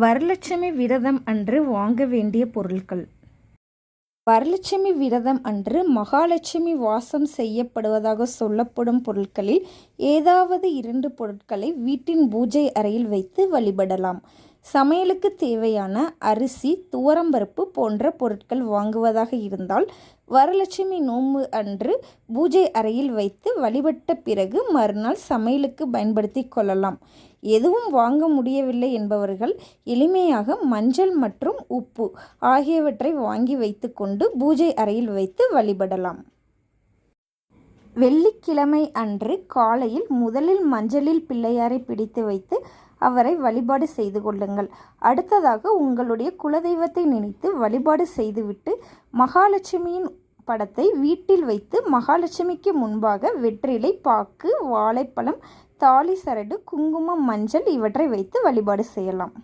வரலட்சுமி விரதம் அன்று வாங்க வேண்டிய பொருட்கள். வரலட்சுமி விரதம் அன்று மகாலட்சுமி வாசம் செய்யப்படுவதாக சொல்லப்படும் பொருட்களில் ஏதாவது 2 பொருட்களை வீட்டின் பூஜை அறையில் வைத்து வழிபடலாம். சமையலுக்கு தேவையான அரிசி, துவரம்பருப்பு போன்ற பொருட்கள் வாங்குவதாக இருந்தால் வரலட்சுமி நோன்பு அன்று பூஜை அறையில் வைத்து வழிபட்ட பிறகு மறுநாள் சமையலுக்கு பயன்படுத்தி கொள்ளலாம். எதுவும் வாங்க முடியவில்லை என்பவர்கள் எளிமையாக மஞ்சள் மற்றும் உப்பு ஆகியவற்றை வாங்கி வைத்து கொண்டு பூஜை அறையில் வைத்து வழிபடலாம். வெள்ளிக்கிழமை அன்று காலையில் முதலில் மஞ்சளில் பிள்ளையாரை பிடித்து வைத்து அவரை வழிபாடு செய்து கொள்ளுங்கள். அடுத்ததாக உங்களுடைய குலதெய்வத்தை நினைத்து வழிபாடு செய்துவிட்டு மகாலட்சுமியின் படத்தை வீட்டில் வைத்து மகாலட்சுமிக்கு முன்பாக வெற்றிலை, பாக்கு, வாழைப்பழம், தாலி சரடு, குங்குமம், மஞ்சள் இவற்றை வைத்து வழிபாடு செய்யலாம்.